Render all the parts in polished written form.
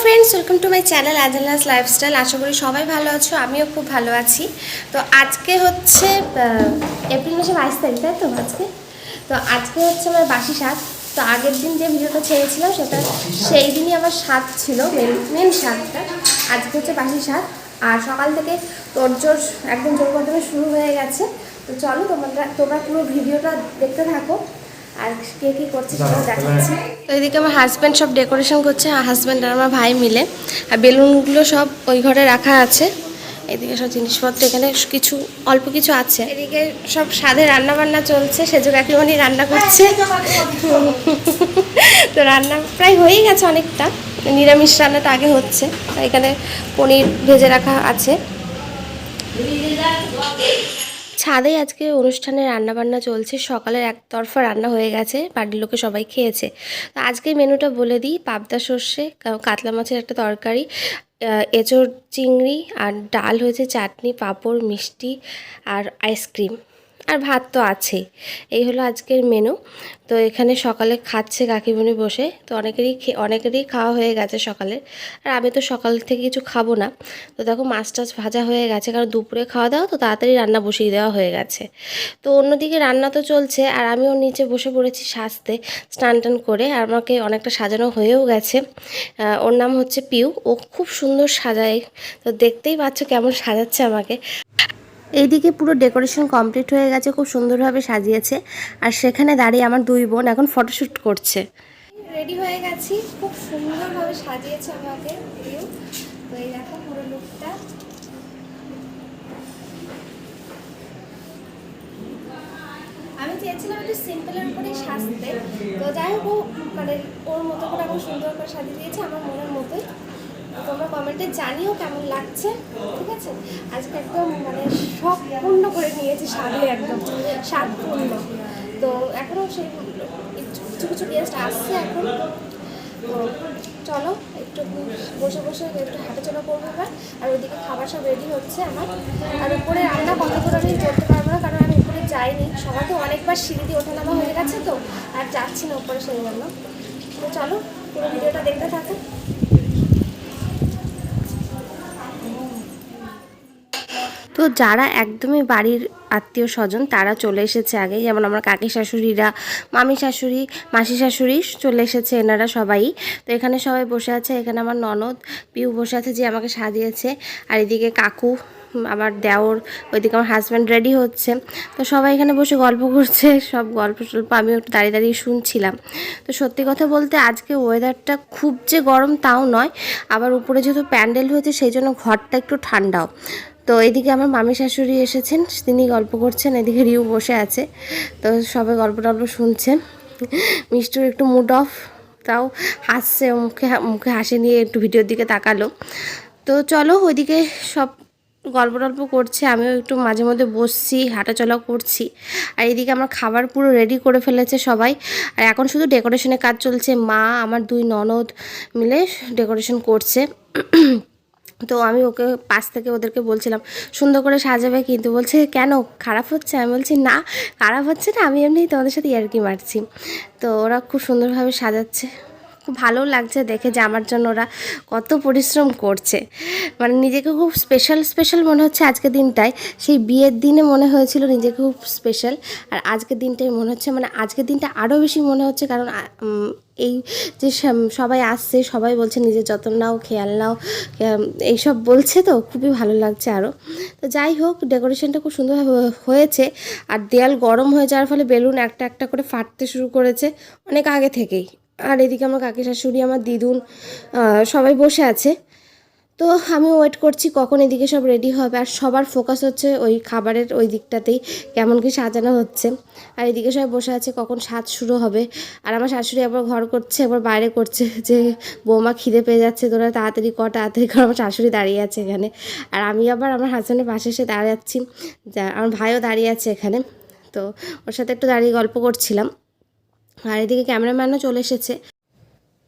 Friends, welcome to my channel Angela's lifestyle. আশা করি সবাই ভালো আছো, আমিও খুব ভালো আছি। তো আজকে হচ্ছে এপ্রিল মাসের 22 তারিখ, তাই তো আজকে হচ্ছে আমার বাসি স্বাদ। তো আগের দিন যে ভিডিওটা ছেড়েছিলাম সেটা সেই দিনই আমার স্বাদ ছিল, মেন স্বাদটা। আজকে হচ্ছে বাসি স্বাদ, আর সকাল থেকে তোড়জোড় একদম জোর কদমে শুরু হয়ে গেছে। তো চলো তোমরা পুরো ভিডিওটা দেখতে থাকো, আর কে কী করছে সেটাও দেখাচ্ছি। তো এদিকে আমার হাজব্যান্ড সব ডেকোরেশন করছে, হাজব্যান্ড আর আমার ভাই মিলে। আর বেলুনগুলো সব ওই ঘরে রাখা আছে। এদিকে সব জিনিসপত্র এখানে কিছু অল্প কিছু আছে। এদিকে সব স্বাদে রান্নাবান্না চলছে, সেজো কাকিমণি রান্না করছে। তো রান্না প্রায় হয়েই গেছে অনেকটা, নিরামিষ রান্নাটা আগে হচ্ছে। এখানে পনির ভেজে রাখা আছে। ছাদে আজকে অনুষ্ঠানে রান্নাবান্না চলছে। সকালের একতরফা রান্না হয়ে গেছে, বাড়ির লোকে সবাই খেয়েছে। তো আজকে মেনুটা বলে দিই: পাবদা সর্ষে, কাতলা মাছের একটা তরকারি, এঁচোড় চিংড়ি, আর ডাল হয়েছে, চাটনি, পাঁপড়, মিষ্টি আর আইসক্রিম, আর ভাত তো আছেই। এই হলো আজকের মেনু। তো এখানে সকালে খাচ্ছে কাকিমণি বসে। তো অনেকেরই খাওয়া হয়ে গেছে সকালে, আর আমি তো সকাল থেকে কিছু খাবো না। তো দেখো মাছ টাছ ভাজা হয়ে গেছে, কারণ দুপুরে খাওয়া দাওয়া তো তাড়াতাড়ি রান্না বসিয়ে দেওয়া হয়ে গেছে। তো অন্যদিকে রান্না তো চলছে, আর আমিও নিচে বসে পড়েছি সাজতে, স্নান টান করে। আর আমাকে অনেকটা সাজানো হয়েও গেছে। ওর নাম হচ্ছে পিউ, ও খুব সুন্দর সাজায়। তো দেখতেই পাচ্ছ কেমন সাজাচ্ছে আমাকে। এইদিকে পুরো ডেকোরেশন কমপ্লিট হয়ে গেছে, খুব সুন্দরভাবে সাজিয়েছে। আর সেখানে দাঁড়িয়ে আমার দুই বোন এখন ফটোশ্যুট করছে। রেডি হয়ে গেছি, খুব সুন্দরভাবে সাজিয়েছে আমাকে পিউ। তো এই দেখো পুরো লুকটা। আমি চেয়েছিলাম একটু সিম্পলের উপরেই সাজতে, তো যাই হোক মানে ওর মতো করে আমি সুন্দর করে সাজিয়ে দিয়েছি আমার মনের মতোই। তোমরা কমেন্টে জানিও কেমন লাগছে, ঠিক আছে? আজকে একদম মানে সম্পূর্ণ করে নিয়েছি সাজে, একদম স্বাদপূর্ণ। তো এখনও সেই কিছু কিছু গেস্ট আসছে এখন। তো চলো একটু বসে বসে একটু হাঁটাচলা করবো এবার। আর ওইদিকে খাবার সব রেডি হচ্ছে আমার। আর উপরে রান্না কত করে আমি করতে পারবো না, কারণ আমি উপরে যাইনি। সবাই তো অনেকবার সিঁড়ি দিয়ে ওঠানামা হয়ে গেছে, তো আর যাচ্ছি না উপরে সেই জন্য। তো চলো পুরো ভিডিওটা দেখতে থাকো। তো যারা একদমই বাড়ির আত্মীয় স্বজন তারা চলে এসেছে আগে, যেমন আমার কাকি শাশুড়িরা, মামি শাশুড়ি, মাসি শাশুড়ি চলে এসেছে, এনারা সবাই। তো এখানে সবাই বসে আছে। এখানে আমার ননদ পিউ বসে আছে, যে আমাকে সাজিয়েছে। আর এদিকে কাকু, আমার দেওর, ওইদিকে আমার হাজব্যান্ড রেডি হচ্ছে। তো সবাই এখানে বসে গল্প করছে, সব গল্প টল্প আমিও একটু দাঁড়িয়ে দাঁড়িয়ে শুনছিলাম। তো সত্যি কথা বলতে আজকে ওয়েদারটা খুব যে গরম তাও নয়, আবার উপরে যেহেতু প্যান্ডেল হয়েছে সেই জন্য ঘরটা একটু ঠান্ডাও। তো এদিকে আমার মামি শাশুড়ি এসেছেন, তিনি গল্প করছেন, এদিকে রিউ বসে আছে। তো সবাই গল্প টল্প শুনছে। মিষ্টুর একটু মুড অফ, তাও হাসছে, মুখে মুখে হাসি নিয়ে একটু ভিডিওর দিকে তাকালো। তো চলো ওইদিকে সব গল্প টল্প করছে, আমিও একটু মাঝে মধ্যে বসছি, হাঁটাচলা করছি। আর এদিকে আমার খাবার পুরো রেডি করে ফেলেছে সবাই। আর এখন শুধু ডেকোরেশনের কাজ চলছে, মা আমার দুই ননদ মিলে ডেকোরেশন করছে। তো আমি ওকে পাশ থেকে ওদেরকে বলছিলাম সুন্দর করে সাজাবে, কিন্তু বলছে কেন খারাপ হচ্ছে? আমি বলছি না, খারাপ হচ্ছে না, আমি এমনি তোমাদের সাথে ইয়ার্কি মারছি। তো ওরা খুব সুন্দরভাবে সাজাচ্ছে, খুব ভালো লাগছে দেখে যে আমার জন্য ওরা কত পরিশ্রম করছে। মানে নিজেকে খুব স্পেশাল স্পেশাল মনে হচ্ছে আজকের দিনটায়। সেই বিয়ের দিনে মনে হয়েছিল নিজেকে খুব স্পেশাল, আর আজকের দিনটাই মনে হচ্ছে, মানে আজকের দিনটা আরও বেশি মনে হচ্ছে, কারণ এই যে সবাই আসছে, সবাই বলছে নিজের যত্ন নাও, খেয়াল নাও, এইসব বলছে, তো খুবই ভালো লাগছে আরও। তো যাই হোক ডেকোরেশনটা খুব সুন্দর হয়েছে। আর দেয়াল গরম হয়ে যাওয়ার ফলে বেলুন একটা একটা করে ফাটতে শুরু করেছে অনেক আগে থেকেই। আর এদিকে আমার কাকি শাশুড়ি, আমার দিদুন সবাই বসে আছে। তো আমি ওয়েট করছি কখন এদিকে সব রেডি হবে। আর সবার ফোকাস হচ্ছে ওই খাবারের ওই দিকটাতেই, কেমন কি সাজানো হচ্ছে। আর এদিকে সবাই বসে আছে কখন সাজ শুরু হবে। আর আমার শাশুড়ি একবার ঘর করছে, একবার বাইরে করছে, যে বৌমা খিদে পেয়ে যাচ্ছে, তোরা তাড়াতাড়ি কর, তাড়াতাড়ি কর। আমার শাশুড়ি দাঁড়িয়ে আছে এখানে, আর আমি আবার আমার হাজব্যান্ডের পাশে এসে দাঁড়িয়ে যাচ্ছি। আমার ভাইও দাঁড়িয়ে আছে এখানে। তো ওর সাথে একটু দাঁড়িয়ে গল্প করছিলাম। আর এদিকে ক্যামেরাম্যানও চলে এসেছে।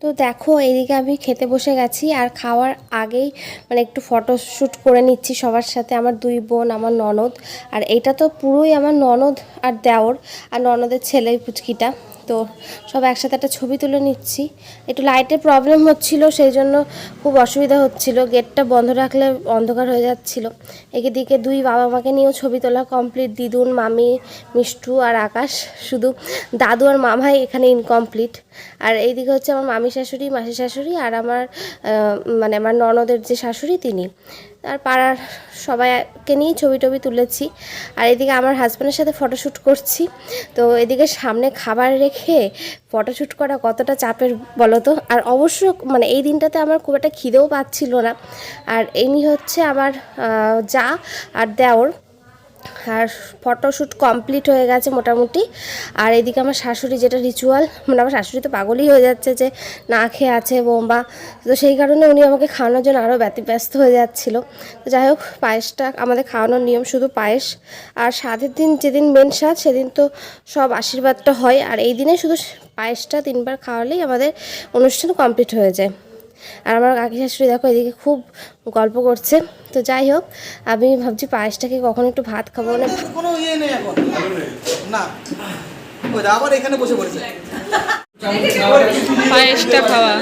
তো দেখো এইদিকে আমি খেতে বসে গেছি, আর খাওয়ার আগেই মানে একটু ফটোশ্যুট করে নিচ্ছি সবার সাথে, আমার দুই বোন, আমার ননদ। আর এইটা তো পুরোই আমার ননদ আর দেওর, আর ননদের ছেলে পুচকিটা। তো তো সব একসাথে একটা ছবি তুলে নিচ্ছি। একটু লাইটের প্রবলেম হচ্ছিল, সেই জন্য খুব অসুবিধা হচ্ছিল, গেটটা বন্ধ রাখলে অন্ধকার হয়ে যাচ্ছিল। এদিকে দুই বাবা মাকে নিয়েও ছবি তোলা কমপ্লিট, দিদুন, মামি, মিষ্টু আর আকাশ। শুধু দাদু আর মামাই এখানে ইনকমপ্লিট। আর এইদিকে হচ্ছে আমার মামি শাশুড়ি, মাসি শাশুড়ি আর আমার মানে আমার ননদের যে শাশুড়ি তিনি, আর পাড়ার সবাইকে নিয়েই ছবি টবি তুলেছি। আর এদিকে আমার হাজব্যান্ডের সাথে ফটোশ্যুট করছি। তো এদিকে সামনে খাবার রেখে ফটোশ্যুট করা কতটা চাপের বলো তো। আর অবশ্য মানে এই দিনটাতে আমার খুব একটা খিদেও পাচ্ছিল না। আর এমনি হচ্ছে আমার যা আর দেওর, আর ফটোশ্যুট কমপ্লিট হয়ে গেছে মোটামুটি। আর এদিকে আমার শাশুড়ি, যেটা রিচুয়াল, মানে আমার শাশুড়ি তো পাগলই হয়ে যাচ্ছে যে না খেয়ে আছে বোম্বা, তো সেই কারণে উনি আমাকে খাওয়ানোর জন্য আরও ব্যতিব্যস্ত হয়ে যাচ্ছিল। তো যাই হোক, পায়েসটা আমাদের খাওয়ানোর নিয়ম শুধু পায়েস। আর সাধের দিন যেদিন মেন সাধ সেদিন তো সব আশীর্বাদটা হয়, আর এই দিনে শুধু পায়েসটা 3 বার খাওয়ালেই আমাদের অনুষ্ঠান কমপ্লিট হয়ে যায়। আর আমার কাকি শাশুড়ি দেখো এদিকে খুব গল্প করছে। তো যাই হোক, আমি ভাবছি পায়েসটাকে কখন একটু ভাত খাবো, মানে কোনো ইয়ে নেই এখন না, ওই আবার এখানে বসে পড়েছে পায়েসটা খাওয়া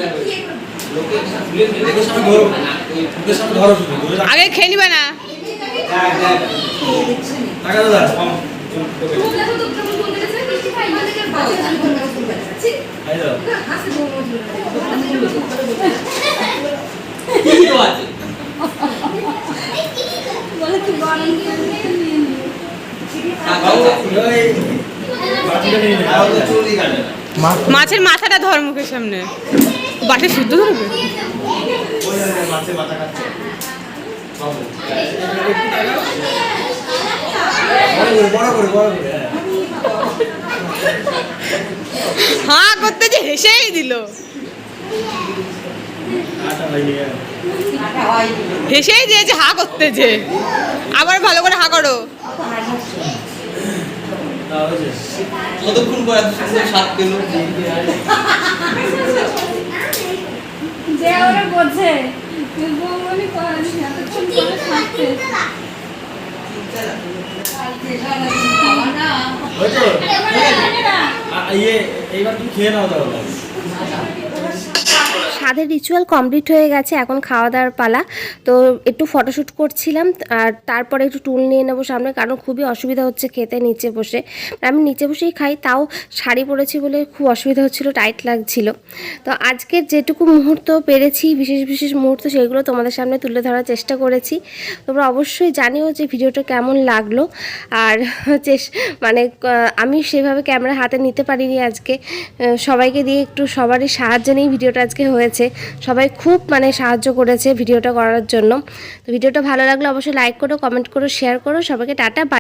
আগে খেয়ে নিবে না। মাছের মাথাটা ধর মুখের সামনে, বাটে শুদ্ধ ধরবে। হ্যাঁ করতে যে হেসেই দিল, হেসেই দিয়েছে হা করতে যে। আবার ভালো করে হা করো। কতক্ষণ পর এত সুন্দর স্বাদ পেল যে ওরা বোঝে বৌমনি করেনি এতক্ষণ পরে থাকতে এইবার তুমি খেয়ে নাও তাহলে। সাধের রিচুয়াল কমপ্লিট হয়ে গেছে, এখন খাওয়া দাওয়ার পালা। তো একটু ফটোশ্যুট করছিলাম, আর তারপরে একটু টুল নিয়ে নেবো সামনে, কারণ খুবই অসুবিধা হচ্ছে খেতে নিচে বসে। আমি নিচে বসেই খাই, তাও শাড়ি পরেছি বলে খুব অসুবিধা হচ্ছিলো, টাইট লাগছিল। তো আজকের যেটুকু মুহূর্ত পেরেছি, বিশেষ বিশেষ মুহূর্ত, সেগুলো তোমাদের সামনে তুলে ধরার চেষ্টা করেছি। তোমরা অবশ্যই জানিও যে ভিডিওটা কেমন লাগলো। আর মানে আমি সেভাবে ক্যামেরা হাতে নিতে পারিনি আজকে, সবাইকে দিয়ে একটু সবারই সাহায্য নিয়েই ভিডিওটা আজকে হয়েছে। সবাই খুব মানে সাহায্য করেছে ভিডিওটা করার জন্য। তো ভিডিওটা ভালো লাগলে অবশ্যই লাইক করো, কমেন্ট করো, শেয়ার করো। সবাইকে টাটা।